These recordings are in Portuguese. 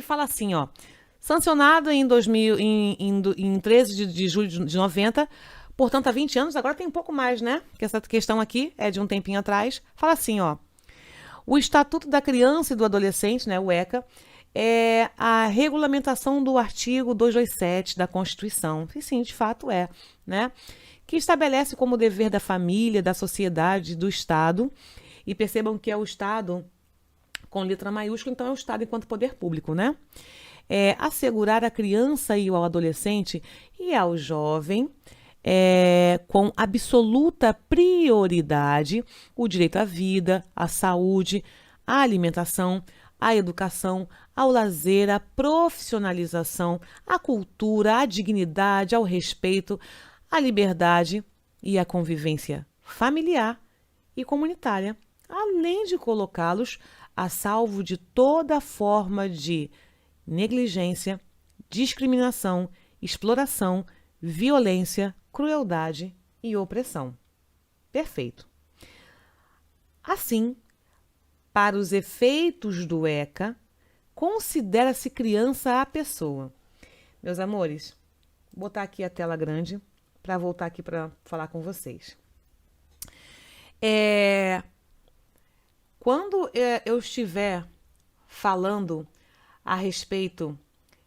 fala assim, ó. Sancionado em 2000, em 13 de julho de 90, portanto, há 20 anos, agora tem um pouco mais, né? Que essa questão aqui é de um tempinho atrás. Fala assim, ó. O Estatuto da Criança e do Adolescente, né, o ECA, é a regulamentação do artigo 227 da Constituição. E sim, de fato é, né? Que estabelece como dever da família, da sociedade, do Estado, e percebam que é o Estado com letra maiúscula, então é o Estado enquanto poder público, né? Assegurar à criança e ao adolescente e ao jovem, com absoluta prioridade, o direito à vida, à saúde, à alimentação, à educação, ao lazer, à profissionalização, à cultura, à dignidade, ao respeito, à liberdade e à convivência familiar e comunitária, além de colocá-los a salvo de toda forma de negligência, discriminação, exploração, violência, crueldade e opressão. Perfeito. Assim, para os efeitos do ECA, considera-se criança a pessoa. Meus amores, vou botar aqui a tela grande para voltar aqui para falar com vocês. Quando eu estiver falando a respeito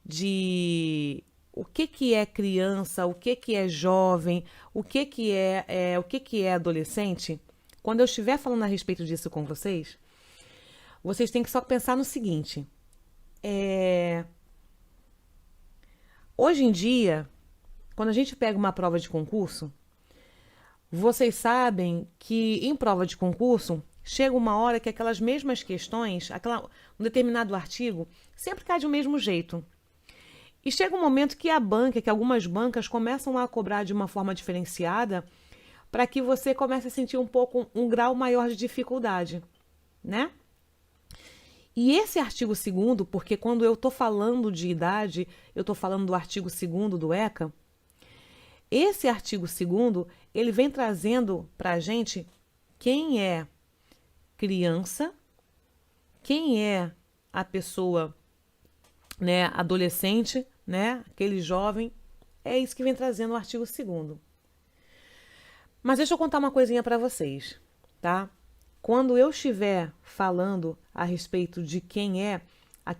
de o que é criança, o que é jovem, o que é adolescente, quando eu estiver falando a respeito disso com vocês, vocês têm que só pensar no seguinte. Hoje em dia, quando a gente pega uma prova de concurso, vocês sabem que em prova de concurso chega uma hora que aquelas mesmas questões, um determinado artigo, sempre cai do mesmo jeito. E chega um momento que que algumas bancas começam a cobrar de uma forma diferenciada para que você comece a sentir um grau maior de dificuldade, né? E esse artigo 2º, porque quando eu estou falando de idade, eu estou falando do artigo 2º do ECA, esse artigo 2º, ele vem trazendo para a gente quem é criança, quem é a pessoa, né, adolescente, né, aquele jovem, é isso que vem trazendo o artigo 2º. Mas deixa eu contar uma coisinha para vocês, tá? Quando eu estiver falando a respeito de quem é a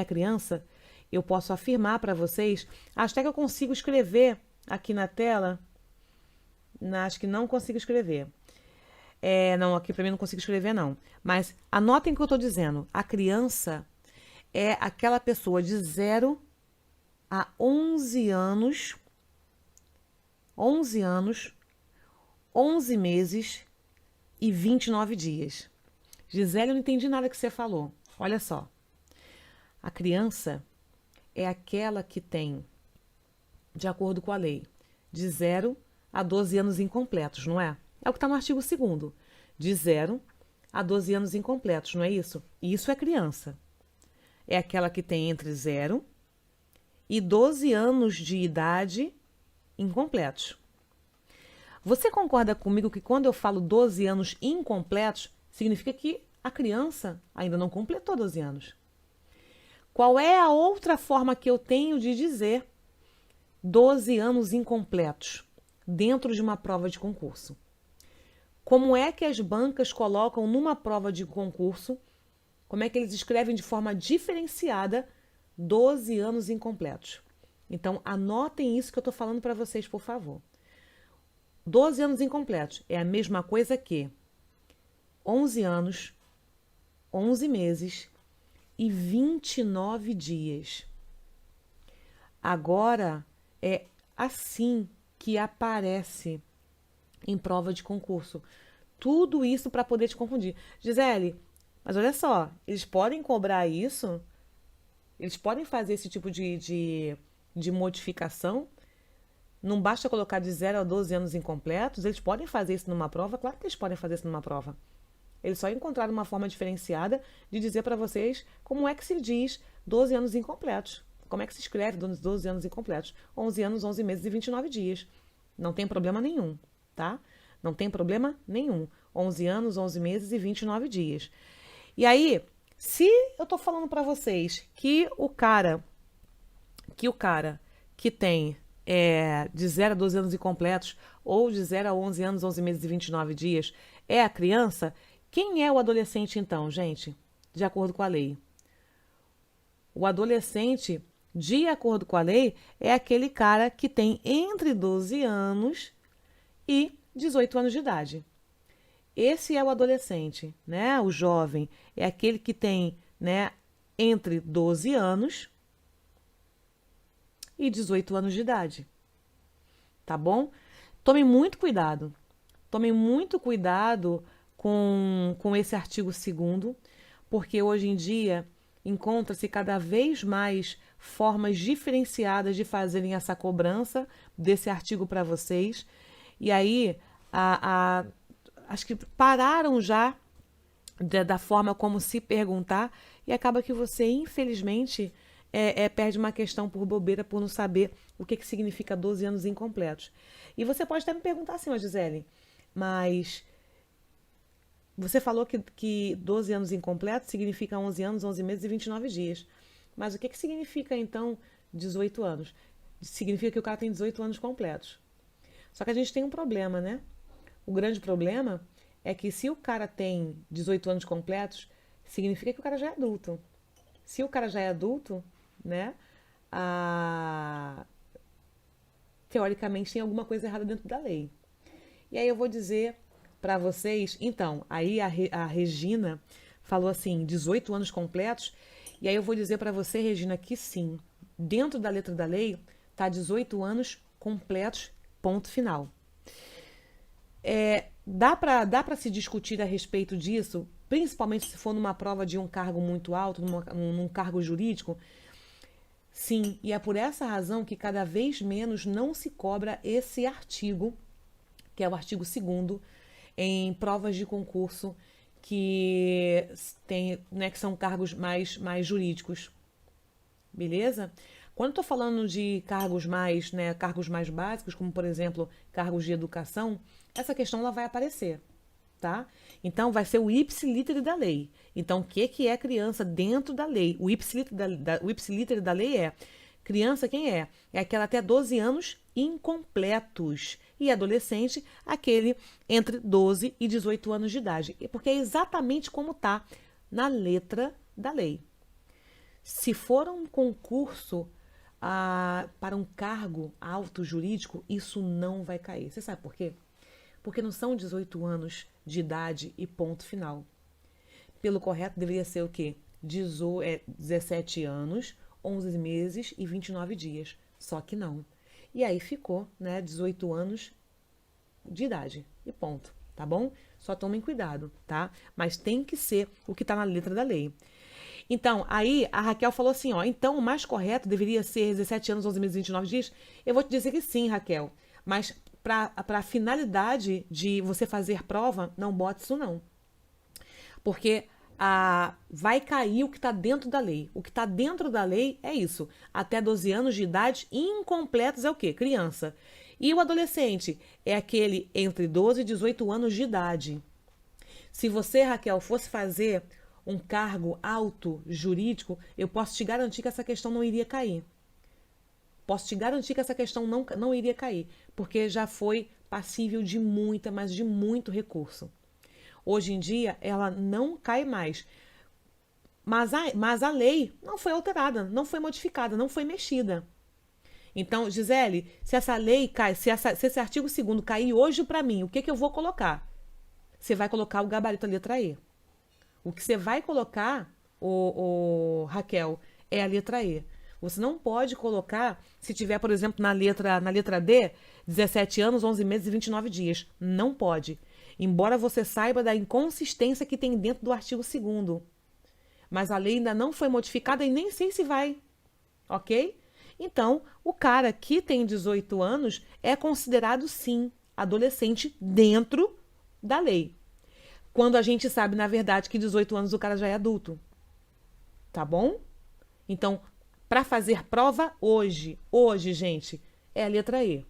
criança, eu posso afirmar para vocês, acho até que eu consigo escrever aqui na tela, acho que não consigo escrever. Não, aqui para mim não consigo escrever não. Mas anotem o que eu estou dizendo. A criança é aquela pessoa de 0 a 11 anos, 11 meses e 29 dias. Gisele, eu não entendi nada que você falou. Olha só. A criança é aquela que tem, de acordo com a lei, de 0 a 12 anos incompletos, não é? É o que está no artigo 2º. De 0 a 12 anos incompletos, não é isso? E isso é criança. É aquela que tem entre 0 e 12 anos de idade incompletos. Você concorda comigo que quando eu falo 12 anos incompletos, significa que a criança ainda não completou 12 anos? Qual é a outra forma que eu tenho de dizer 12 anos incompletos dentro de uma prova de concurso? Como é que as bancas colocam numa prova de concurso, como é que eles escrevem de forma diferenciada 12 anos incompletos? Então, anotem isso que eu estou falando para vocês, por favor. 12 anos incompletos é a mesma coisa que 11 anos, 11 meses e 29 dias. Agora, é assim que aparece em prova de concurso. Tudo isso para poder te confundir. Gisele, mas olha só, eles podem cobrar isso? Eles podem fazer esse tipo de modificação? Não basta colocar de 0 a 12 anos incompletos? Eles podem fazer isso numa prova? Claro que eles podem fazer isso numa prova. Eles só encontraram uma forma diferenciada de dizer para vocês como é que se diz 12 anos incompletos. Como é que se escreve 12 anos incompletos? 11 anos, 11 meses e 29 dias. Não tem problema nenhum, tá? Não tem problema nenhum. 11 anos, 11 meses e 29 dias. E aí, Se eu tô falando para vocês que tem de 0 a 12 anos incompletos, ou de 0 a 11 anos, 11 meses e 29 dias, é a criança, quem é o adolescente então, gente? De acordo com a lei. O adolescente, de acordo com a lei, é aquele cara que tem entre 12 anos e 18 anos de idade. Esse é o adolescente, né? O jovem é aquele que tem, né, entre 12 anos e 18 anos de idade. Tá bom? Tome muito cuidado. Tome muito cuidado com esse artigo 2º, porque hoje em dia encontra-se cada vez mais formas diferenciadas de fazerem essa cobrança desse artigo para vocês. E aí, acho que pararam já da forma como se perguntar e acaba que você, infelizmente, perde uma questão por bobeira, por não saber o que significa 12 anos incompletos. E você pode até me perguntar assim, Gisele, mas você falou que 12 anos incompletos significa 11 anos, 11 meses e 29 dias. Mas o que significa, então, 18 anos? Significa que o cara tem 18 anos completos. Só que a gente tem um problema, né? O grande problema é que se o cara tem 18 anos completos, significa que o cara já é adulto. Se o cara já é adulto, né? Teoricamente tem alguma coisa errada dentro da lei. E aí eu vou dizer para vocês, então, aí a Regina falou assim, 18 anos completos, e aí eu vou dizer para você, Regina, que sim, dentro da letra da lei, tá 18 anos completos, ponto final. Dá para se discutir a respeito disso, principalmente se for numa prova de um cargo muito alto, num cargo jurídico? Sim, e é por essa razão que cada vez menos não se cobra esse artigo, que é o artigo 2º, em provas de concurso que tem, né, que são cargos mais jurídicos. Beleza? Quando eu tô falando de cargos cargos mais básicos, como por exemplo, cargos de educação, essa questão ela vai aparecer, tá? Então vai ser o ipsiliter da lei. Então o que é criança dentro da lei? O ipsiliter da lei é criança quem é? É aquela até 12 anos incompletos. E adolescente, aquele entre 12 e 18 anos de idade. Porque é exatamente como tá na letra da lei. Se for um concurso para um cargo alto jurídico, isso não vai cair. Você sabe por quê? Porque não são 18 anos de idade e ponto final. Pelo correto, deveria ser o quê? 17 anos, 11 meses e 29 dias. Só que não. E aí ficou, né, 18 anos de idade e ponto, tá bom? Só tomem cuidado, tá? Mas tem que ser o que tá na letra da lei. Então, aí a Raquel falou assim, ó, então o mais correto deveria ser 17 anos, 11 meses e 29 dias? Eu vou te dizer que sim, Raquel, mas para a finalidade de você fazer prova, não bote isso não. Porque vai cair o que está dentro da lei. O que está dentro da lei é isso. Até 12 anos de idade, incompletos é o quê? Criança. E o adolescente é aquele entre 12 e 18 anos de idade. Se você, Raquel, fosse fazer um cargo alto jurídico, eu posso te garantir que essa questão não iria cair. Posso te garantir que essa questão não iria cair, porque já foi passível de mas de muito recurso. Hoje em dia, ela não cai mais. Mas a lei não foi alterada, não foi modificada, não foi mexida. Então, Gisele, se essa lei cai, se esse artigo 2º cair hoje para mim, o que eu vou colocar? Você vai colocar o gabarito, a letra E. O que você vai colocar, Raquel, é a letra E. Você não pode colocar, se tiver, por exemplo, na letra D, 17 anos, 11 meses e 29 dias. Não pode. Embora você saiba da inconsistência que tem dentro do artigo 2º. Mas a lei ainda não foi modificada e nem sei se vai. Ok? Então, o cara que tem 18 anos é considerado, sim, adolescente dentro da lei. Quando a gente sabe, na verdade, que 18 anos o cara já é adulto. Tá bom? Então, para fazer prova hoje, gente, é a letra E.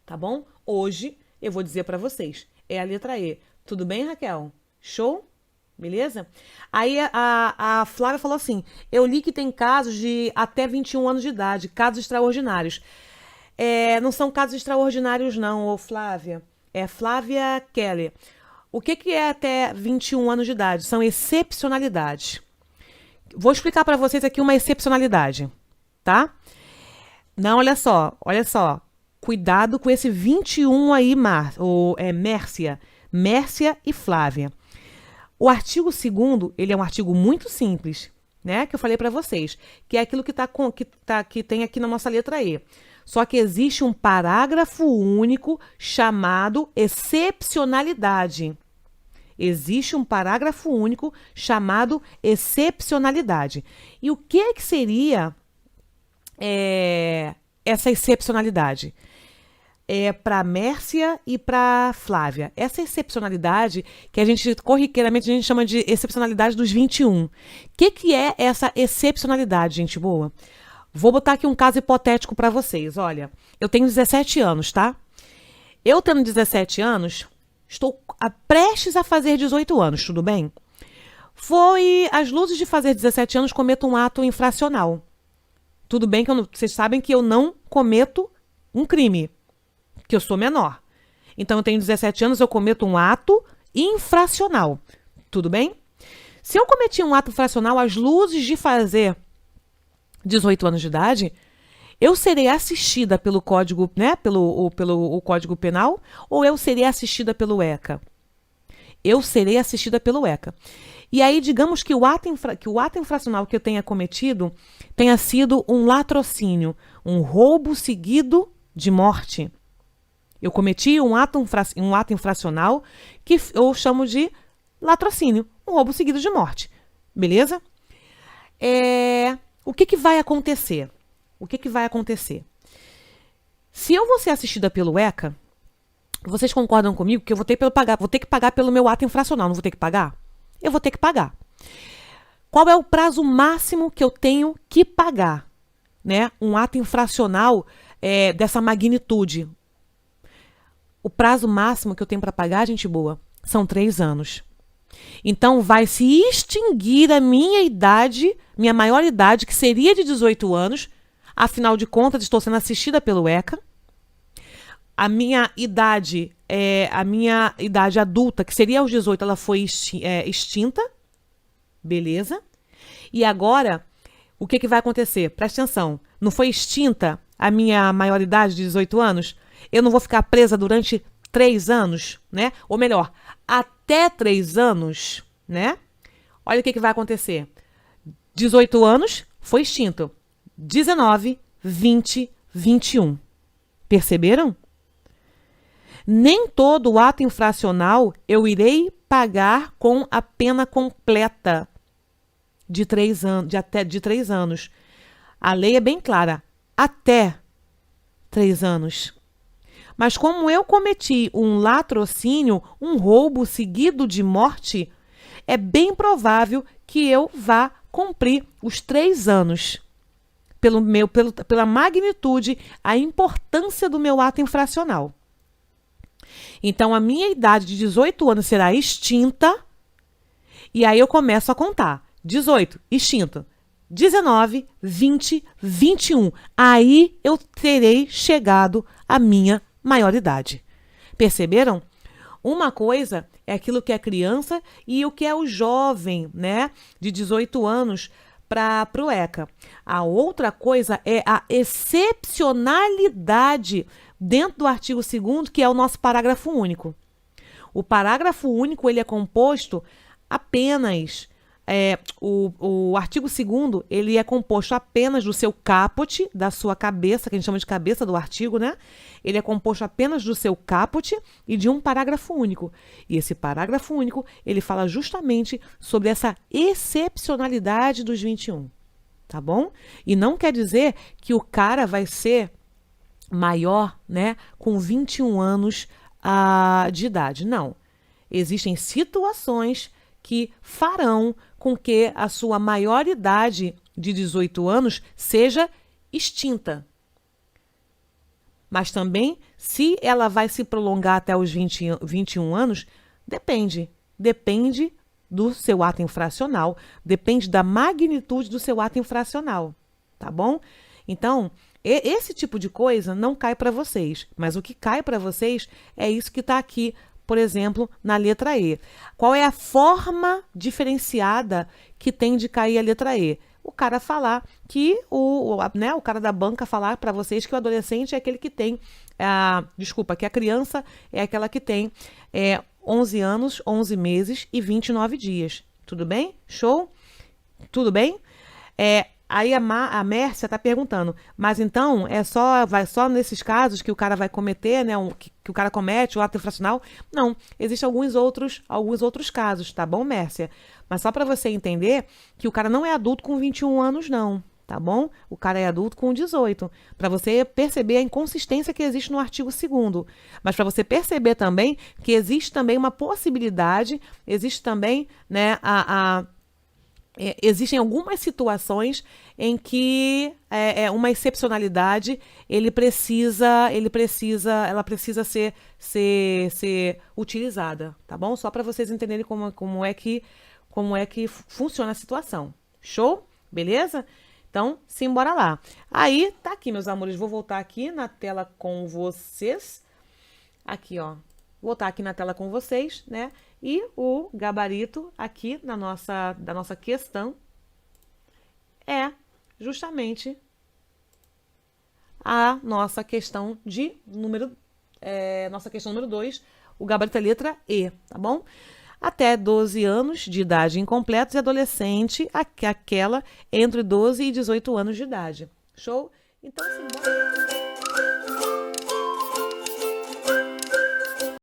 Tá bom? Hoje, eu vou dizer para vocês, é a letra E. Tudo bem, Raquel? Show? Beleza? Aí a Flávia falou assim: eu li que tem casos de até 21 anos de idade, casos extraordinários. Não são casos extraordinários, não, ô Flávia. É Flávia Keller. O que é até 21 anos de idade? São excepcionalidades. Vou explicar para vocês aqui uma excepcionalidade, tá? Não, olha só, olha só. Cuidado com esse 21 aí, Mércia. Mércia e Flávia. O artigo 2º, ele é um artigo muito simples, né? Que eu falei para vocês, que é aquilo que tem aqui na nossa letra E. Só que existe um parágrafo único chamado excepcionalidade. Existe um parágrafo único chamado excepcionalidade. E o que seria essa excepcionalidade? Para Mércia e para Flávia. Essa excepcionalidade, que corriqueiramente a gente chama de excepcionalidade dos 21. O que é essa excepcionalidade, gente boa? Vou botar aqui um caso hipotético para vocês. Olha, eu tenho 17 anos, tá? Eu tendo 17 anos, estou prestes a fazer 18 anos, tudo bem? Foi às luzes de fazer 17 anos, cometo um ato infracional. Tudo bem que vocês sabem que eu não cometo um crime, que eu sou menor. Então, eu tenho 17 anos, eu cometo um ato infracional. Tudo bem? Se eu cometi um ato infracional às luzes de fazer 18 anos de idade, eu serei assistida pelo Código, né, pelo Código Penal, ou eu serei assistida pelo ECA? Eu serei assistida pelo ECA. E aí, digamos que o ato infracional que eu tenha cometido tenha sido um latrocínio, um roubo seguido de morte. Eu cometi um ato infracional que eu chamo de latrocínio, um roubo seguido de morte. Beleza? O que vai acontecer? O que vai acontecer? Se eu vou ser assistida pelo ECA, vocês concordam comigo que eu vou ter que pagar pelo meu ato infracional, não vou ter que pagar? Eu vou ter que pagar. Qual é o prazo máximo que eu tenho que pagar, né? Um ato infracional dessa magnitude. O prazo máximo que eu tenho para pagar, gente boa, são 3 anos. Então, vai se extinguir a minha idade, minha maior idade, que seria de 18 anos. Afinal de contas, estou sendo assistida pelo ECA. A minha idade adulta, que seria aos 18, ela foi extinta. Beleza? E agora, o que vai acontecer? Presta atenção. Não foi extinta a minha maioridade de 18 anos? Eu não vou ficar presa durante 3 anos, né? Ou melhor, até 3 anos, né? Olha o que vai acontecer. 18 anos, foi extinto. 19, 20, 21. Perceberam? Nem todo ato infracional eu irei pagar com a pena completa de 3 anos. A lei é bem clara. Até 3 anos. Mas como eu cometi um latrocínio, um roubo seguido de morte, é bem provável que eu vá cumprir os 3 anos. Pela magnitude, a importância do meu ato infracional. Então, a minha idade de 18 anos será extinta, e aí eu começo a contar. 18, extinto. 19, 20, 21. Aí eu terei chegado à minha maioridade. Perceberam? Uma coisa é aquilo que é criança e o que é o jovem, né, de 18 anos para o ECA. A outra coisa é a excepcionalidade dentro do artigo 2º, que é o nosso parágrafo único. O parágrafo único ele é composto apenas... o artigo 2º, ele é composto apenas do seu caput, da sua cabeça, que a gente chama de cabeça do artigo, né? Ele é composto apenas do seu caput e de um parágrafo único. E esse parágrafo único, ele fala justamente sobre essa excepcionalidade dos 21, tá bom? E não quer dizer que o cara vai ser maior, né, com 21 anos de idade. Não. Existem situações que farão com que a sua maioridade de 18 anos seja extinta. Mas também, se ela vai se prolongar até os 21 anos, depende. Depende do seu ato infracional, depende da magnitude do seu ato infracional, tá bom? Então, esse tipo de coisa não cai para vocês, mas o que cai para vocês é isso que está aqui, por exemplo, na letra E. Qual é a forma diferenciada que tem de cair a letra E? O cara falar que, o cara da banca falar para vocês que o adolescente é aquele que tem, que a criança é aquela que tem 11 anos, 11 meses e 29 dias. Tudo bem? Show? Tudo bem? Aí a Mércia está perguntando, mas então vai só nesses casos que o cara vai cometer, né, que o cara comete o ato infracional? Não, existem alguns outros casos, tá bom, Mércia? Mas só para você entender que o cara não é adulto com 21 anos, não, tá bom? O cara é adulto com 18, para você perceber a inconsistência que existe no artigo 2º. Mas para você perceber também que existe também uma possibilidade, existe também, né, existem algumas situações em que uma excepcionalidade ela precisa ser utilizada, tá bom? Só para vocês entenderem como é que funciona a situação. Show? Beleza? Então, simbora lá. Aí, tá aqui, meus amores, vou voltar aqui na tela com vocês. Aqui, ó. Vou voltar aqui na tela com vocês, né? E o gabarito aqui da nossa questão é justamente a nossa questão nossa questão número 2, o gabarito é letra E, tá bom? Até 12 anos de idade incompletos e adolescente, aquela entre 12 e 18 anos de idade. Show? Então, simbora.